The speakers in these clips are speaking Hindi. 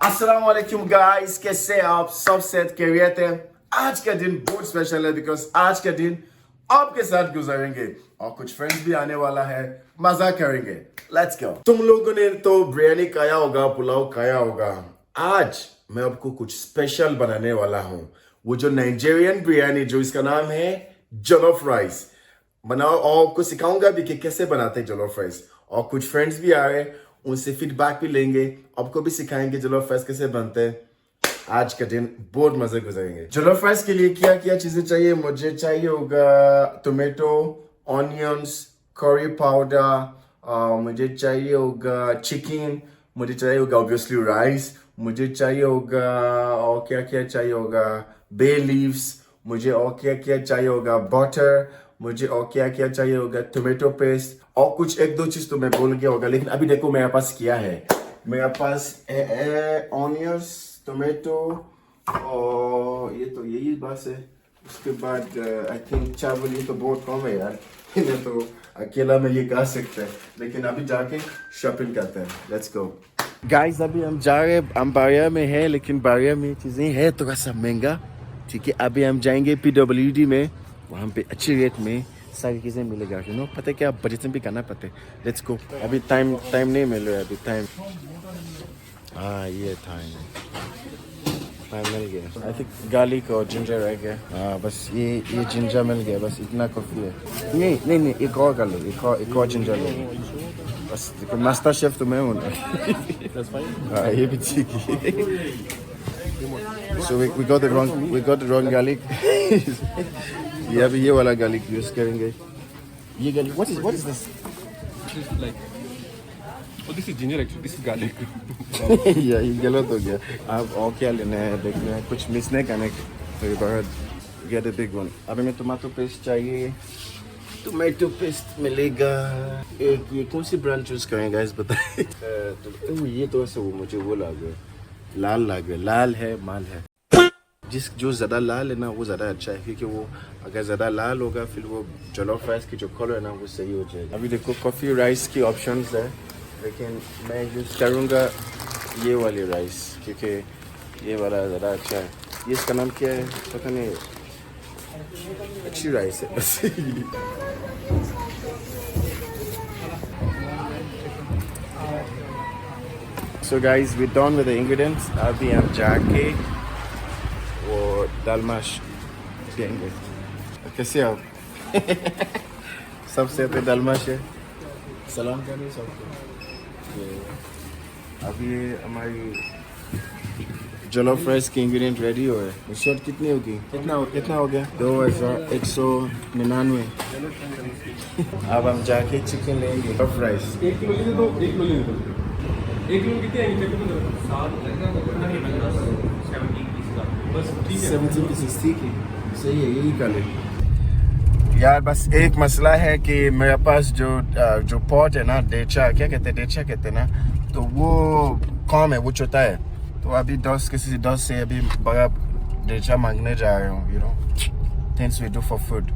अस्सलाम वालेकुम गाइस, कैसे आप सब सेहत खैरियत है। आज का दिन बहुत स्पेशल है बिकॉज आज का दिन आपके साथ गुजारेंगे और कुछ फ्रेंड्स भी आने वाला है, मजा करेंगे। Let's go. तुम लोगों ने तो बिरयानी खाया होगा, पुलाव खाया होगा। आज मैं आपको कुछ स्पेशल बनाने वाला हूँ। वो जो नाइजीरियन बिरयानी जो इसका नाम है जॉलोफ राइस बनाओ, और आपको सिखाऊंगा भी कि कैसे बनाते हैं जॉलोफ राइस। और कुछ फ्रेंड्स भी आ रहे हैं, उनसे फीडबैक भी लेंगे, आपको भी सिखाएंगे जॉलोफ राइस कैसे बनते हैं। आज का दिन बहुत मजे गुजरेंगे। जॉलोफ राइस के लिए क्या क्या चीजें चाहिए? मुझे चाहिए होगा टोमेटो, ऑनियंस, करी पाउडर, मुझे चाहिए होगा चिकन, मुझे चाहिए होगा ऑब्वियसली राइस, मुझे चाहिए होगा और क्या क्या चाहिए होगा बे लीव्स, मुझे और क्या क्या चाहिए होगा बटर, मुझे और क्या क्या चाहिए होगा टोमेटो पेस्ट, और कुछ एक दो चीज तो मैं भूल गया होगा। लेकिन अभी देखो मेरे पास क्या है। मेरे पास ऑनियंस, टोमेटो और ये तो यही बस है। उसके बाद आई थिंक चावल, ये तो बहुत कम है यार। मैं तो अकेला में ये खा सकते हैं, लेकिन अभी जाके शॉपिंग करते हैं। Let's go guys. अभी हम जा रहे हैं, हम बारिया में है, लेकिन बारिया में चीजें है थोड़ा सा महंगा। ठीक है, अभी हम जाएंगे PWD में, वहाँ पे अच्छी रेट में सारी चीजें मिलेगा। यू नो, पता है क्या, बजट भी करना पड़ता है। Let's go. अभी टाइम नहीं मिल रहा है अभी टाइम। हाँ, ये टाइम मिल गया। आई थिंक गार्लिक और जिंजर रह गया। हाँ बस ये जिंजर मिल गया, बस इतना काफी है। नहीं, एक और कर लो, एक और जिंजर लो। बस देखो, मास्टर शेफ तो मैं हूँ ना। हाँ, ये भी ठीक है। So we got the wrong garlic. ये अभी ये वाला garlic यूज करेंगे। ये garlic, what is this? This is like, oh, this is ginger actually. This is garlic. या ये गलत हो गया। अब और क्या लेना है, देखना है, कुछ मिस नहीं करना। तो ये बाहर get a big one। अभी मैं टोमेटो पेस्ट चाहिए। टोमेटो पेस्ट मिलेगा। एक ये कौन सी ब्रांड चूज करेंगे इस बताइए। तो ये तो ऐसे वो मुझे वो लगे लाल लगे, लाल है माल है। जो ज़्यादा लाल है ना वो ज़्यादा अच्छा है, क्योंकि वो अगर ज़्यादा लाल होगा फिर वो जॉलोफ राइस की जो कलर है ना वो सही हो जाएगा। अभी देखो कॉफ़ी राइस की ऑप्शंस है, लेकिन मैं यूज़ करूँगा ये वाली राइस, क्योंकि ये वाला ज़्यादा अच्छा है। ये इसका नाम क्या है पता नहीं, अच्छी राइस है बस। So guys, we're done with the ingredients. अभी हम जाके वो दालमाश पियेंगे। कैसे आप? सबसे तो दालमाश है। सलाम करें सबको। अभी हमारी जॉलोफ राइस की इंग्रेडिएंट रेडी हो है। शॉर्ट कितनी होगी? कितना हो गया? 2199। अब हम जाके चिकन लेंगे। जॉलोफ राइस 1 किलो ले दो, 1 किलो ले दो। 1 किलो कितने आएंगे? 70 पीसेस। ठीक है, सही है, यही कर ले यार। बस एक मसला है कि मेरे पास जो पॉट है ना, डेचा कहते हैं ना, तो वो कम है, वो छोटा है। तो अभी 10 से अभी बड़ा डेचा मांगने जा रहे हूँ। You know, things we do for food.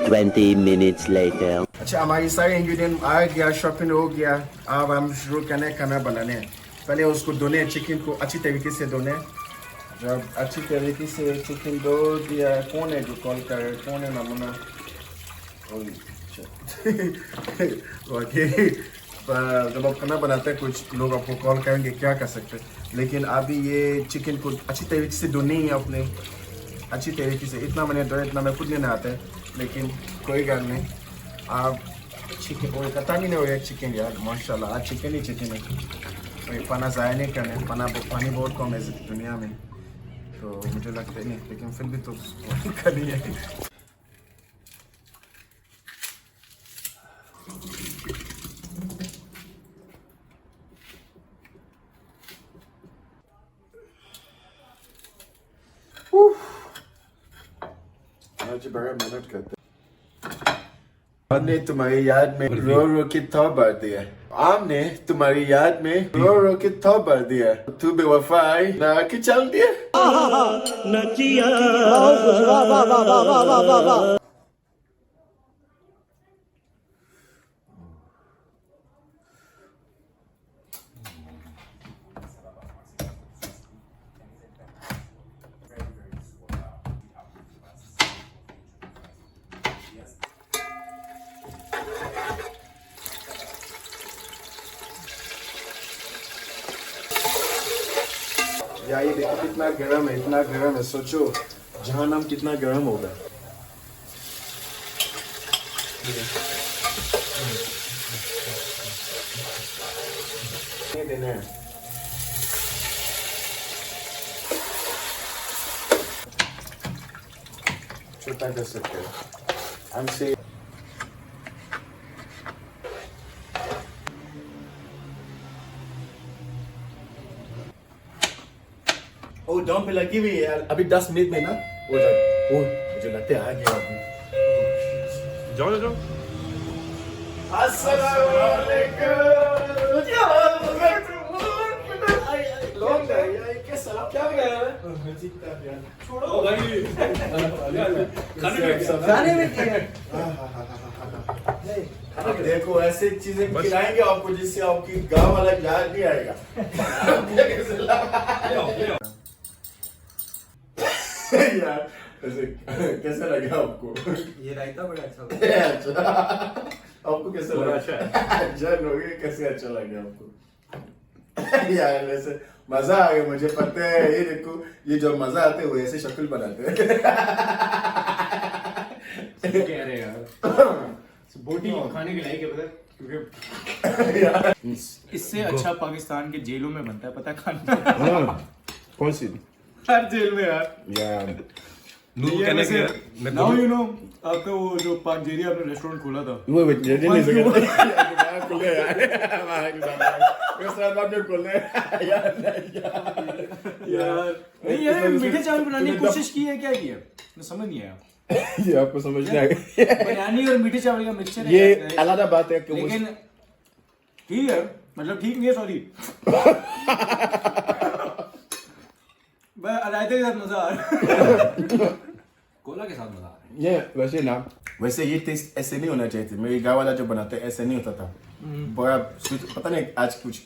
20 minutes later. अच्छा, हमारी सारी इंग्रेडिएंट आ गया, शॉपिंग हो गया। अब हम शुरू करने खाना बनाने। पहले उसको धोने, चिकन को अच्छी तरीके से धोने। जब अच्छी तरीके से चिकन धो दिया, कौन है जो कॉल कर रहे, कौन है नमूना? ओके, जब आप खाना बनाते हैं कुछ लोग आपको कॉल करेंगे, क्या कर सकते हैं। लेकिन अभी ये चिकन को अच्छी तरीके से धोनी है अपने, अच्छी तरीके से। इतना मैंने धोया, इतना मैं खुद नहीं आता है, लेकिन कोई गल नहीं। आप चिकन और पता नहीं हो चिकन यार, माशाल्लाह आज चिकन है। तो पाना ज़ाया नहीं करना, पानी बहुत कम है इस दुनिया में, तो मुझे लगता है नहीं, लेकिन फिर भी तो करनी है। आज बड़ा मेहनत करते। हमने तुम्हारी याद में रो के तौबा दिया। हमने तुम्हारी याद में रो के तौबा दिया। तू बेवफाई ना के चल दिया। या ये देखो कितना गर्म है, इतना गर्म है, सोचो जहान्नम कितना गर्म होगा। ये देना है। छोटा कर सकते हो हमसे। ओ डॉन पे लगी हुई है यार, अभी 10 मिनट में ना हो जाए। ओ मुझे लगता है आ गया अभी। जाओ जाओ। अस्सलाम ओ भाई खाने में क्या है? अब देखो ऐसे चीजें खिलाएंगे आपको जिससे आपकी गांव वाला याद नहीं आएगा। यार कैसे लगा आपको? ये रायता बड़ा अच्छा बना। अच्छा आपको कैसे लगा? अच्छा लोगे कैसे अच्छा लगा आपको? यार वैसे मजा आ गया, मुझे पता है। ये देखो ये जो मजा आते हैं वो ऐसे शक्ल बनाते हैं। कह रहे यार बोटी खाने के लायक है पता क्योंकि इससे अच्छा पाकिस्तान के जेलों में बनता है, पता है खाना। कौन सी? हर जेल में यार। यार नूर कहने के नाउ यू नो आपका वो जो पाकजेरिया आपने रेस्टोरेंट खोला था, वो रेडी नहीं सकता खुले यार। आपने खोले यार नहीं यार मीठे चावल बनाने की कोशिश की है, क्या किया मैं समझ नहीं आया। ये आपको समझ नहीं आएगा। बिरयानी और मीठे चावल का मिक्सचर है ये यार। अलग बात है कि लेकिन ठीक है, मतलब ठीक नहीं है, सॉरी। रायते के साथ मजा आ रहा है। कोला के साथ मजा आ रहा है। ये वैसे ना, वैसे ये टेस्ट ऐसे नहीं होना चाहिए था। मेरे गाँव वाला जो बनाते हैं ऐसे नहीं होता था। बड़ा स्वीट, पता नहीं आज कुछ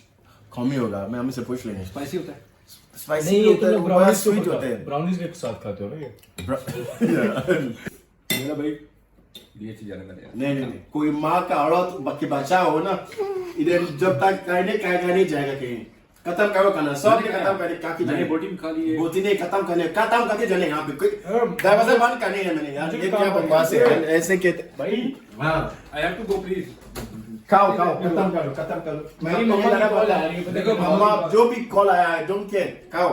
कमी होगा, मैं हमें से पूछ लेंगे। स्पाइसी होता है। स्पाइसी नहीं होता है, बड़ा स्वीट होते हैं। ब्राउनीज के साथ खाते हो ना ये मेरा भाई ये चीज जाने का नहीं, कोई माँ का औरत बाकी बच्चा हो ना, इधर जब तक कहने खाएगा नहीं जाएगा कहीं। खत्म करो खाना, सब खत्म करे काकी जाने। बोटी में खा लिए बोटी नहीं खत्म करके जाने। यहाँ पे कोई दरवाजा बंद करने है मैंने यार। ये क्या बकवास है ऐसे के भाई। हाँ I have to go please. खाओ खत्म करो। मेरी मम्मा का कॉल आ रही है, देखो मम्मा जो भी कॉल आया है डोंट केयर, खाओ।